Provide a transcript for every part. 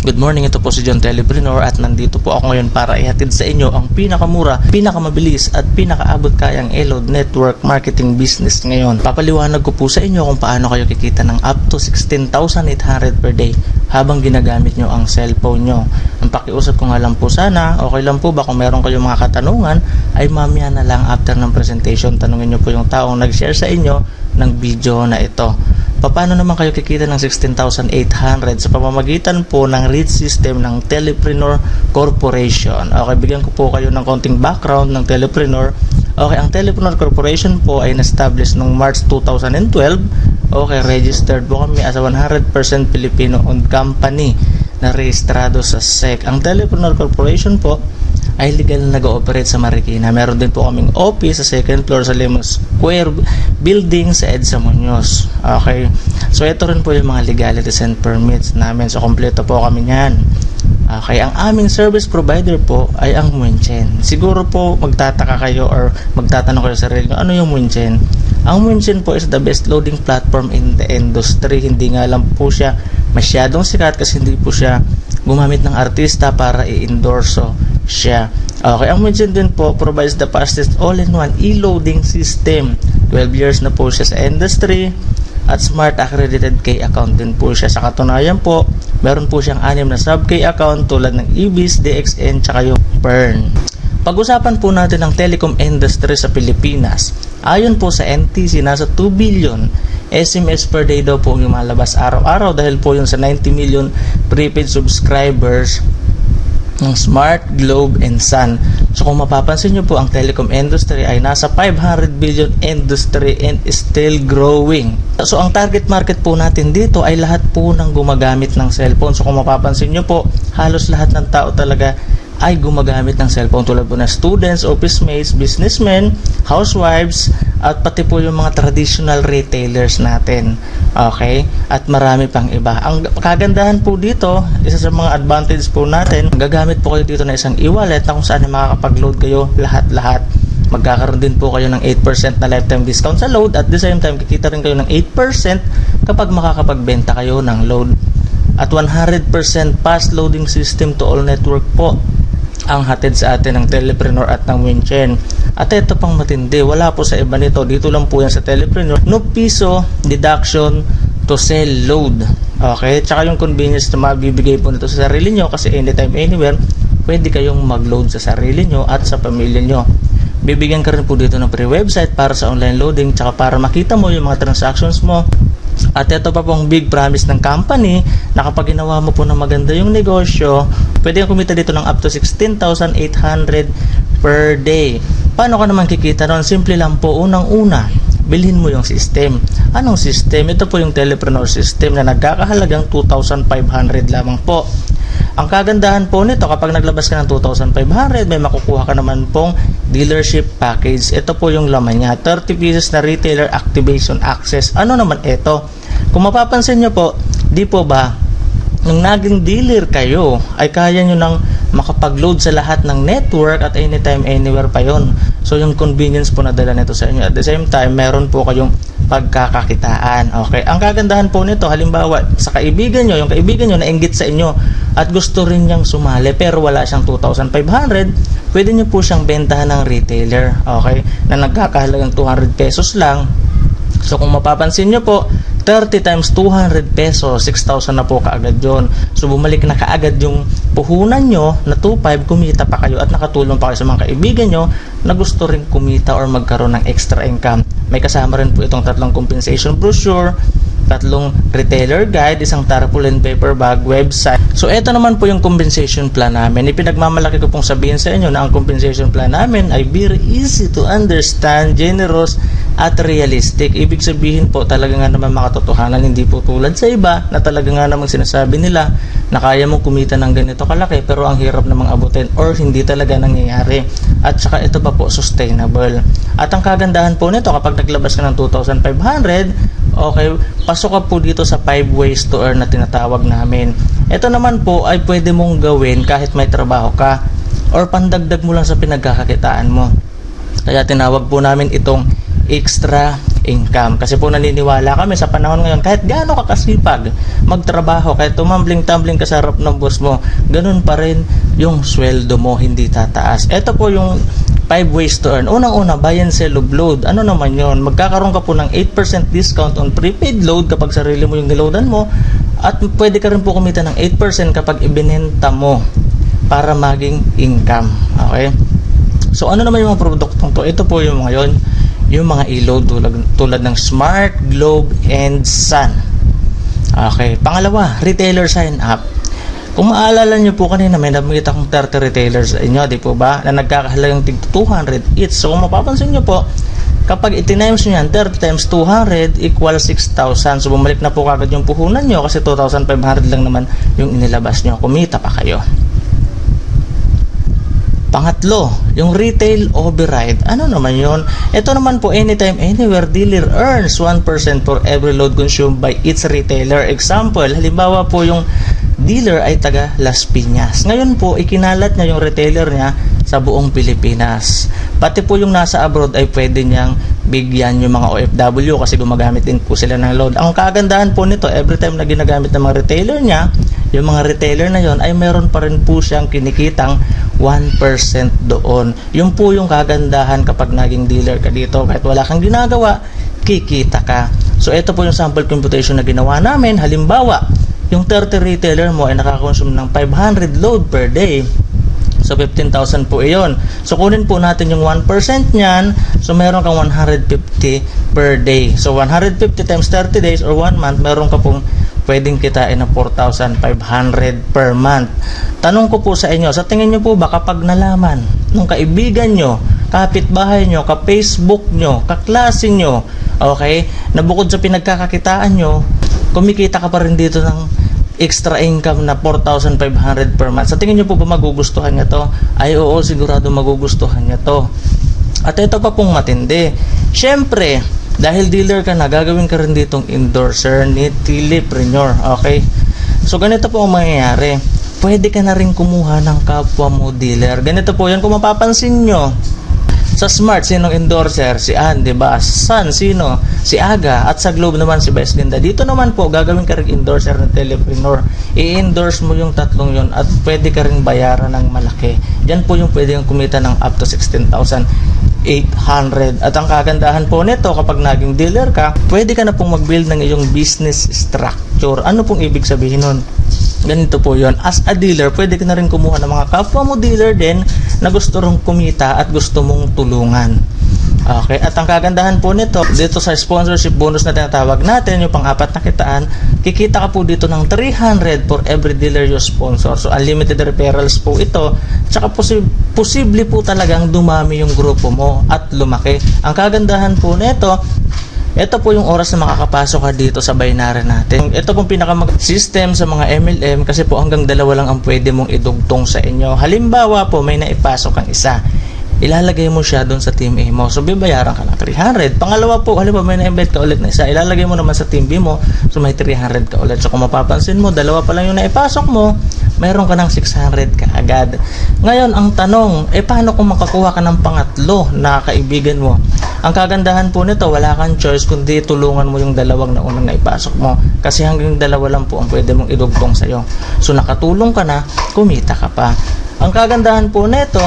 Good morning, ito po si John Telepreneur at nandito po ako ngayon para ihatid sa inyo ang pinakamura, pinakamabilis at pinakaabot kayang Elod Network Marketing Business ngayon. Papaliwanag ko po sa inyo kung paano kayo kikita ng up to 16,800 per day habang ginagamit nyo ang cellphone nyo. Ang pakiusap ko nga lang po sana, okay lang po ba kung meron kayong mga katanungan ay mamaya na lang after ng presentation, tanungin nyo po yung taong nag-share sa inyo ng video na ito. Paano naman kayo kikita ng 16,800 sa pamamagitan po ng REIT system ng Telepreneur Corporation? Okay, bigyan ko po kayo ng konting background ng Telepreneur. Okay, ang Telepreneur Corporation po ay na-establish noong March 2012. Okay, registered po kami as a 100% Filipino-owned company na rehistrado sa SEC. Ang Telepreneur Corporation po ay legal na nag-ooperate sa Marikina. Meron din po kaming office sa second floor sa Lima Square building sa EDSA Muñoz. Okay. So ito rin po yung mga legalities and permits namin. So kompleto po kami niyan. Okay, ang aming service provider po ay ang Munchen. Siguro po magtataka kayo or magtatanong kayo sa sarili nyo, ano yung Munchen? Ang Munchen po is the best loading platform in the industry. Hindi nga lang po siya masyadong sikat kasi hindi po siya gumamit ng artista para i-endorso siya. Okay, ang Munchen din po provides the fastest all-in-one e-loading system. 12 years na po siya sa industry at smart accredited K account din po siya. Sa katunayan po, meron po siyang 6 na sub-K account tulad ng EBIS, DXN, tsaka yung PERN. Pag-usapan po natin ang telecom industry sa Pilipinas. Ayon po sa NTC, nasa 2 billion SMS per day daw po yung malabas araw-araw dahil po yung sa 90 million prepaid subscribers ng Smart, Globe, and Sun. So kung mapapansin nyo po, ang telecom industry ay nasa 500 billion industry and still growing. So ang target market po natin dito ay lahat po ng gumagamit ng cellphone. So kung mapapansin nyo po, halos lahat ng tao talaga ay gumagamit ng cellphone tulad po na students, office mates, businessmen, housewives, at pati po yung mga traditional retailers natin. Okay? At marami pang iba. Ang kagandahan po dito, isa sa mga advantage po natin, gagamit po kayo dito na isang e-wallet na kung saan makakapag-load kayo lahat-lahat. Magkakaroon din po kayo ng 8% na lifetime discount sa load at the same time kikita rin kayo ng 8% kapag makakapagbenta kayo ng load. At 100% fast loading system to all network po ang hatid sa atin ng Telepreneur at ng Munchen. At ito pang matindi, wala po sa iba nito, dito lang po yan sa Telepreneur, no piso deduction to sell load. Okay, tsaka yung convenience na mabibigay po nito sa sarili nyo kasi anytime anywhere pwede kayong mag-load sa sarili nyo at sa pamilya nyo. Bibigyan ka rin po dito ng free website para sa online loading tsaka para makita mo yung mga transactions mo. At ito pa pong big promise ng company na kapag ginawa mo po ng maganda yung negosyo, pwede kang kumita dito ng up to 16,800 per day. Paano ka naman kikita noon? Simple lang po, unang-una, bilhin mo yung system. Anong system? Ito po yung Telepreneur system na nagkakahalagang 2,500 lamang po. Ang kagandahan po nito, kapag naglabas ka ng 2,500, may makukuha ka naman pong dealership package. Ito po yung laman niya, 30 pieces na retailer activation access. Ano naman ito? Kung mapapansin nyo po, di po ba, nung naging dealer kayo, ay kaya nyo nang makapag-load sa lahat ng network at anytime, anywhere pa yon. So yung convenience po na dala nito sa inyo. At the same time, meron po kayong pagkakakitaan. Okay, ang kagandahan po nito, halimbawa sa kaibigan nyo, yung kaibigan nyo nainggit sa inyo at gusto rin niyang sumali pero wala siyang 2,500, pwede nyo po siyang bentahan ng retailer, okay, na nagkakahalagang 200 pesos lang. So kung mapapansin nyo po, 30 times 200 pesos, 6,000 na po kaagad yun. So bumalik na kaagad yung puhunan nyo na 2,500, kumita pa kayo at nakatulong pa kayo sa mga kaibigan nyo na gusto rin kumita or magkaroon ng extra income. May kasama rin po itong 3 compensation brochure, 3 retailer guide, 1 tarpaulin paper bag, website. So ito naman po yung compensation plan namin. Ipinagmamalaki ko pong sabihin sa inyo na ang compensation plan namin ay very easy to understand, generous, at realistic. Ibig sabihin po talaga nga naman makatotohanan, hindi po tulad sa iba na talaga nga namang sinasabi nila na kaya mong kumita ng ganito kalaki pero ang hirap namang abutin or hindi talaga nangyayari. At saka ito pa po, sustainable. At ang kagandahan po nito, kapag naglabas ka ng 2,500, okay, pasok ka po dito sa 5 ways to earn na tinatawag namin. Ito naman po ay pwede mong gawin kahit may trabaho ka or pandagdag mo lang sa pinagkakakitaan mo. Kaya tinawag po namin itong extra income. Kasi po naniniwala kami sa panahon ngayon, kahit gaano ka kasipag magtrabaho, kahit tumambling-tumbling ka sa harap ng boss mo, ganun pa rin yung sweldo mo, hindi tataas. Ito po yung 5 ways to earn. Unang-una, buy and sell of load. Ano naman yon? Magkakaroon ka po ng 8% discount on prepaid load kapag sarili mo yung niloadan mo, at pwede ka rin po kumita ng 8% kapag ibinenta mo para maging income. Okay? So ano naman yung mga produktong to? Ito po yung mga yon, yung mga e-load tulad ng Smart, Globe, and Sun. Okay. Pangalawa, retailer sign up. Kung maalala nyo po kanina, may namit akong 30 retailers sa inyo, di po ba? Na nagkakahalagang tig 200 each. So kung mapapansin nyo po, kapag itinimes nyo yan, 30 times 200 equals 6,000. So bumalik na po kagad yung puhunan nyo kasi 2,500 lang naman yung inilabas nyo. Kumita pa kayo. Pangatlo, yung retail override. Ano naman yun? Ito naman po, anytime, anywhere, dealer earns 1% for every load consumed by its retailer. Example, halimbawa po yung dealer ay taga Las Piñas. Ngayon po, ikinalat niya yung retailer niya sa buong Pilipinas. Pati po yung nasa abroad ay pwede niyang bigyan yung mga OFW kasi gumagamit din po sila ng load. Ang kagandahan po nito, every time na ginagamit ng mga retailer niya, yung mga retailer na yon ay meron pa rin po siyang kinikitang 1% doon. Yun po yung kagandahan kapag naging dealer ka dito. Kahit wala kang ginagawa, kikita ka. So ito po yung sample computation na ginawa namin. Halimbawa, yung 30 retailer mo ay nakakonsume ng 500 load per day. So 15,000 po iyon. So kunin po natin yung 1% niyan. So meron kang 150 per day. So 150 times 30 days or 1 month, meron ka pong pwedeng kitain na 4,500 per month. Tanong ko po sa inyo, sa tingin nyo po ba kapag nalaman ng kaibigan nyo, kapitbahay nyo, ka-Facebook nyo, kaklase nyo, okay, na bukod sa pinagkakakitaan nyo, kumikita ka pa rin dito ng extra income na 4,500 per month. Sa tingin nyo po ba magugustuhan niya to? Ay oo, sigurado magugustuhan niya to. At ito pa pong matindi. Siyempre, dahil dealer ka na, gagawin ka rin ditong endorser ni Telepreneur. Okay? So, ganito po ang mangyayari. Pwede ka na rin kumuha ng kapwa mo dealer. Ganito po yan. Kung mapapansin nyo, sa Smart, sinong endorser? Si Ann, diba? Sun, sino? Si Aga. At sa Globe naman, si Best Linda. Dito naman po, gagawin ka rin endorser ng Telepreneur. I-endorse mo yung tatlong yun at pwede ka rin bayaran ng malaki. Diyan po yung pwede kang kumita ng up to 16,800. At ang kagandahan po nito, kapag naging dealer ka, pwede ka na pong mag-build ng iyong business structure. Ano pong ibig sabihin nun? Ganito po yon. As a dealer, pwede ka na rin kumuha ng mga kapwa mo dealer din na gusto rong kumita at gusto mong tulungan. Okay, at ang kagandahan po nito, dito sa sponsorship bonus na tinatawag natin, yung pang-apat na kitaan, kikita ka po dito ng 300 for every dealer you sponsor. So, unlimited referrals po ito. Tsaka posible po talagang dumami yung grupo mo at lumaki. Ang kagandahan po nito, ito po yung oras na makakapasok ka dito sa binary natin. Ito pong pinaka-system sa mga MLM kasi po hanggang 2 lang ang pwede mong idugtong sa inyo. Halimbawa po, may naipasok kang isa. Ilalagay mo siya doon sa team A mo. So, bibayaran ka ng 300. Pangalawa po, halimbawa may na-embed ka ulit na isa. Ilalagay mo naman sa team B mo. So, may 300 ka ulit. So, kung mapapansin mo, 2 pa lang yung naipasok mo, mayroon ka ng 600 ka agad. Ngayon, ang tanong, paano kung makakuha ka ng pangatlo na kaibigan mo? Ang kagandahan po nito, wala kang choice kundi tulungan mo yung 2 na unang naipasok mo. Kasi hanggang 2 lang po ang pwede mong idugtong sa'yo. So, nakatulong ka na, kumita ka pa. Ang kagandahan po nito,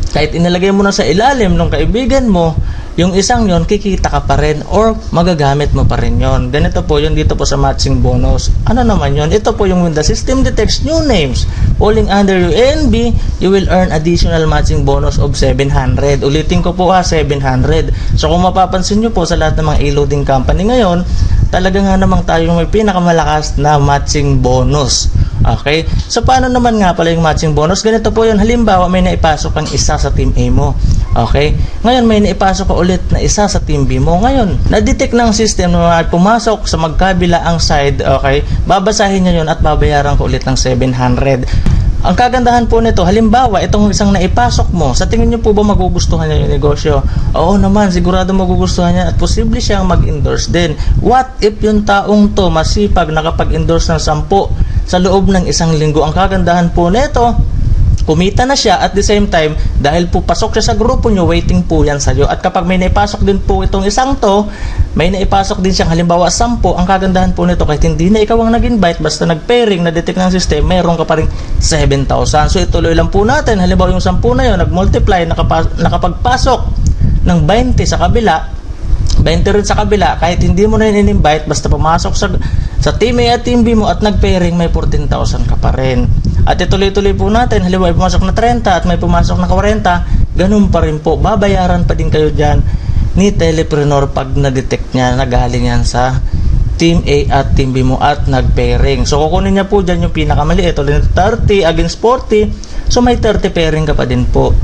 kahit inilagay mo na sa ilalim ng kaibigan mo, yung isang yon kikita ka pa rin or magagamit mo pa rin yon. Ganito po yun dito po sa matching bonus. Ano naman yon? Ito po yung when the system detects new names falling under your ANB, you will earn additional matching bonus of 700. Ulitin ko po 700. So kung mapapansin nyo po sa lahat ng mga e-loading company ngayon, talaga nga namang tayo may pinakamalakas na matching bonus. Okay? So, paano naman nga pala yung matching bonus? Ganito po yun. Halimbawa, may naipasok kang isa sa team A mo. Okay? Ngayon, may naipasok ka ulit na isa sa team B mo. Ngayon, na-detect ng system na pumasok sa magkabila ang side, okay? Babasahin niya yun at babayaran ko ulit ng 700. Ang kagandahan po nito, halimbawa, itong isang naipasok mo, sa tingin niyo po ba magugustuhan niya yung negosyo? Oo naman, sigurado magugustuhan niya at posible siyang mag-endorse din. What if yung taong to masipag nakapag-endorse ng 10 sa loob ng 1 linggo? Ang kagandahan po nito, kumita na siya at the same time, dahil po pasok siya sa grupo nyo, waiting po yan sa'yo. At kapag may naipasok din po itong isang to, may naipasok din siyang halimbawa 10, ang kagandahan po nito kahit hindi na ikaw ang nag-invite, basta nag-pairing, na-detect ng system, meron ka pa rin 7,000. So ituloy lang po natin, halimbawa yung 10 na yun, nag-multiply, nakapagpasok ng 20 sa kabila, 20 rin sa kabila, kahit hindi mo na in-invite, basta pumasok sa team A at team B mo at nag-pairing, may 14,000 ka pa rin. At ituloy-tuloy po natin, halimbawa may pumasok na 30 at may pumasok na 40, ganun pa rin po, babayaran pa din kayo dyan ni Telepreneur pag na-detect niya na galing yan sa team A at team B mo at nag-pairing. So kukunin niya po dyan yung pinakamaliit, ulit 30 against 40, so may 30 pairing ka pa din po.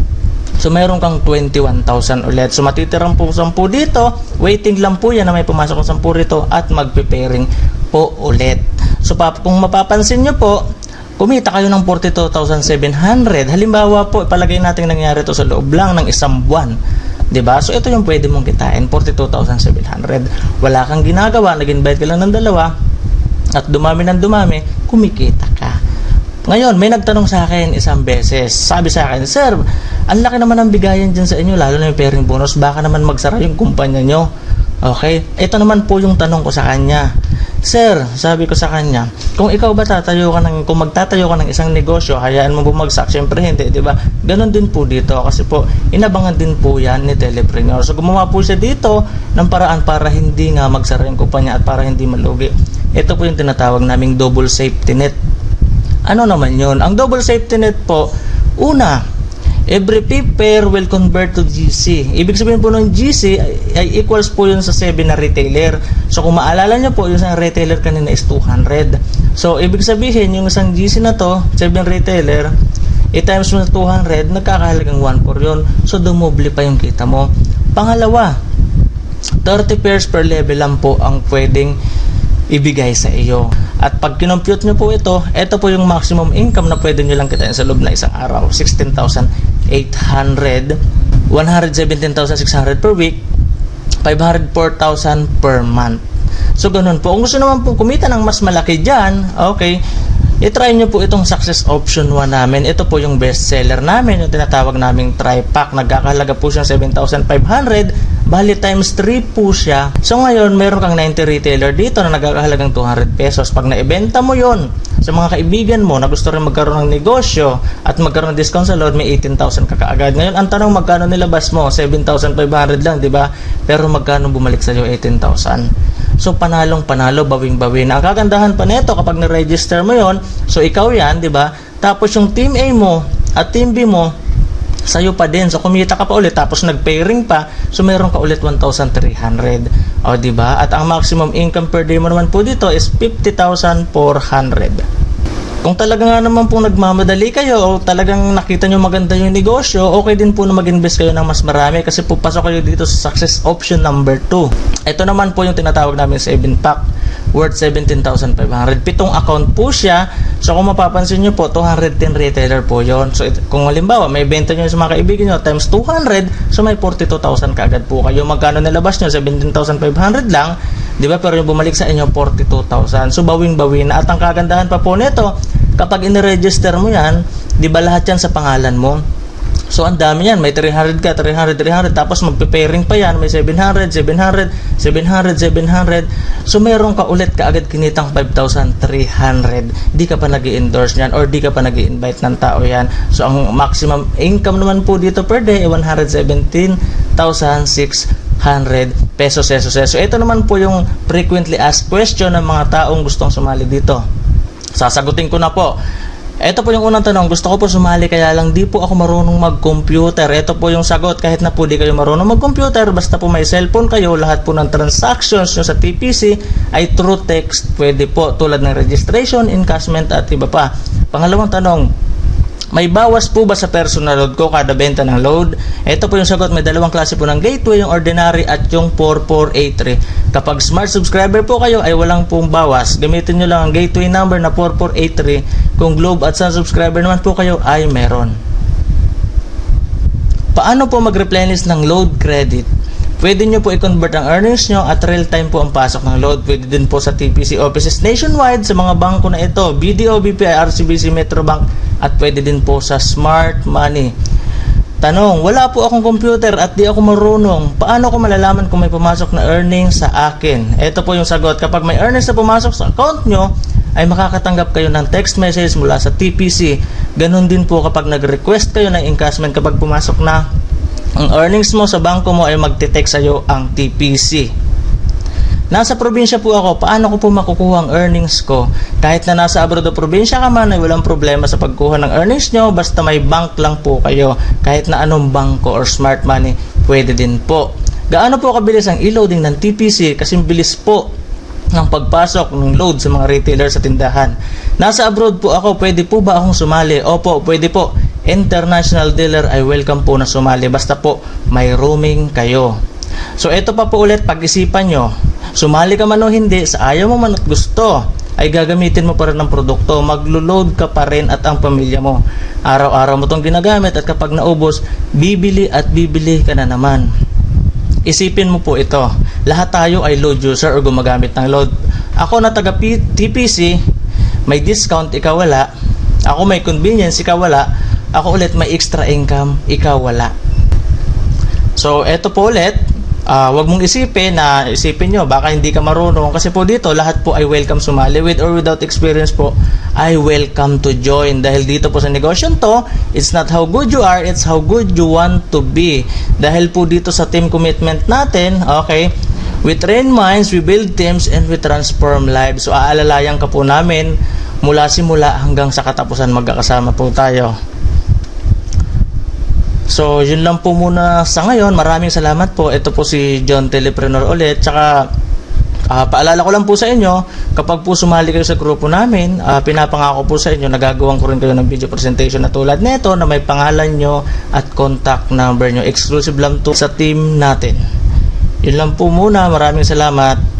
So mayroon kang 21,000 ulit. So matitirang po 10 dito, waiting lang po yan na may pumasok ng 10 rito at magpe-pairing po ulit. So kung mapapansin nyo po, kumita kayo ng 42,700. Halimbawa po, palagay natin nangyari to sa loob lang ng isang buwan. 'Di ba? So ito yung pwede mong kitain, 42,700. Wala kang ginagawa, nag-invite ka lang ng dalawa at dumami ng dumami, kumikita ka. Ngayon, may nagtanong sa akin isang beses. Sabi sa akin, "Sir, ang laki naman ng bigayan dyan sa inyo, lalo na yung pairing bonus. Baka naman magsara yung kumpanya nyo." Okay? Ito naman po yung tanong ko sa kanya. "Sir," sabi ko sa kanya, "kung ikaw ba kung magtatayo ka ng isang negosyo, hayaan mo bumagsak?" Siyempre hindi, di ba? Ganon din po dito kasi po, inabangan din po yan ni Telepreneur. So gumawa po siya dito ng paraan para hindi nga magsara yung kumpanya at para hindi malugi. Ito po yung tinatawag naming double safety net. Ano naman yun? Ang double safety net po, una, every pair will convert to GC. Ibig sabihin po ng GC ay equals po yun sa 7 na retailer. So kung maalala nyo po, yung isang retailer kanina is 200. So ibig sabihin, yung isang GC na to, 7 retailer, i-times mo na 200, nagkakahalagang 1 for yun. So dumoble pa yung kita mo. Pangalawa, 30 pairs per level lang po ang pwedeng ibigay sa iyo. At pag kinompute nyo po ito po yung maximum income na pwede nyo lang kitain sa loob na isang araw. 16,800, 117,600 per week, 504,000 per month. So ganun po. Kung gusto naman po kumita ng mas malaki dyan, okay, i-try nyo po itong Success Option 1 namin. Ito po yung best seller namin, yung tinatawag naming tri-pack. Nagkakahalaga po siya 7,500, bali times 3 po siya. So ngayon, meron kang 90 retailer dito na nagkakahalagang 200 pesos. Pag naibenta mo yon sa mga kaibigan mo na gusto rin magkaroon ng negosyo at magkaroon ng discount sa load, may 18,000 ka kaagad. Ngayon, ang tanong, magkano nilabas mo? 7,500 lang, di ba? Pero magkano bumalik sa iyo? 18,000. So panalong panalo, bawing-bawi na. Ang kagandahan pa nito kapag na-register mo yon, so ikaw yan, di ba? Tapos yung team A mo at team B mo, sa'yo pa din. So kumita ka pa ulit, tapos nag-pairing pa, so meron ka ulit 1,300. O di ba? At ang maximum income per day mo naman po dito is 50,400. Kung talaga nga naman pong nagmamadali kayo o talagang nakita nyo maganda yung negosyo, okay din po na mag-invest kayo ng mas marami kasi po pasok kayo dito sa Success Option number 2. Ito naman po yung tinatawag namin 7-pack worth 17,500. 7 account po siya. So kung mapapansin nyo po, 210 retailer po yon. So kung halimbawa may benta nyo sa mga kaibigan nyo times 200, so may 42,000 kaagad po kayo. Magkano nilabas nyo? 17,500 lang. Di ba? Pero yung bumalik sa inyo, 42,000. So bawing-bawi na. At ang kagandahan pa po nito, kapag in-register mo yan, di ba lahat yan sa pangalan mo? So ang dami yan, may 300 ka, 300, tapos magpe-pairing pa yan, may 700, 700, 700, 700. So meron ka ulit kaagad kinitang 5,300. Di ka pa nag-i-endorse yan or di ka pa nag-i-invite ng tao yan. So ang maximum income naman po dito per day ay 117,600 pesos. So ito naman po yung frequently asked question ng mga taong gustong sumali dito. Sasagutin ko na po. Ito po yung unang tanong, gusto ko po sumali kaya lang di po ako marunong mag-computer. Ito po yung sagot, kahit na po di kayo marunong mag-computer, basta po may cellphone kayo, lahat po ng transactions nyo sa TPC ay through text, pwede po, tulad ng registration, encashment at iba pa. Pangalawang tanong, may bawas po ba sa personal load ko kada benta ng load? Ito po yung sagot, may dalawang klase po ng gateway, yung ordinary at yung 4483. Kapag smart subscriber po kayo ay walang pong bawas. Gamitin nyo lang ang gateway number na 4483. Kung Globe at Sun subscriber naman po kayo ay meron. Paano po mag-replenish ng load credit? Pwede nyo po i-convert ang earnings nyo at real time po ang pasok ng load. Pwede din po sa TPC offices nationwide sa mga bangko na ito, BDO, BPI, RCBC, Metrobank, at pwede din po sa Smart Money. Tanong, wala po akong computer at di ako marunong. Paano ko malalaman kung may pumasok na earnings sa akin? Ito po yung sagot. Kapag may earnings na pumasok sa account nyo, ay makakatanggap kayo ng text message mula sa TPC. Ganon din po kapag nag-request kayo ng encashment, kapag pumasok na ang earnings mo sa bangko mo ay magte-text sa'yo ang TPC. Nasa probinsya po ako, paano ko po makukuha ang earnings ko? Kahit na nasa abroad o probinsya ka man ay walang problema sa pagkuha ng earnings nyo, basta may bank lang po kayo. Kahit na anong bangko or smart money, pwede din po. Gaano po kabilis ang e-loading ng TPC? Kasi bilis po ng pagpasok ng load sa mga retailer sa tindahan. Nasa abroad po ako, pwede po ba akong sumali? Opo, pwede po. International dealer ay welcome po na sumali, basta po may roaming kayo. So ito pa po ulit, pag-isipan nyo, sumali ka man o hindi, sa ayaw mo man at gusto, ay gagamitin mo pa rin ang produkto, maglo-load ka pa rin at ang pamilya mo. Araw-araw mo itong ginagamit at kapag naubos, bibili at bibili ka na naman. Isipin mo po ito, lahat tayo ay load user o gumagamit ng load. Ako na taga TPC, may discount, ikaw wala. Ako may convenience, ikaw wala. Ako ulit may extra income, ikaw wala. So eto po ulit, wag mong isipin nyo baka hindi ka marunong, kasi po dito lahat po ay welcome sumali. With or without experience po ay welcome to join, dahil dito po sa negosyo to, it's not how good you are, it's how good you want to be. Dahil po dito sa team commitment natin, okay, we train minds, we build teams, and we transform lives. So aalalayan ka po namin mula simula hanggang sa katapusan, magkakasama po tayo. So yun lang po muna sa ngayon. Maraming salamat po. Ito po si John Telepreneur ulit. Tsaka paalala ko lang po sa inyo, kapag po sumali kayo sa grupo namin, pinapangako po sa inyo, nagagawan ko rin kayo ng video presentation na tulad nito, na may pangalan nyo at contact number nyo. Exclusive lang to sa team natin. Yun lang po muna. Maraming salamat.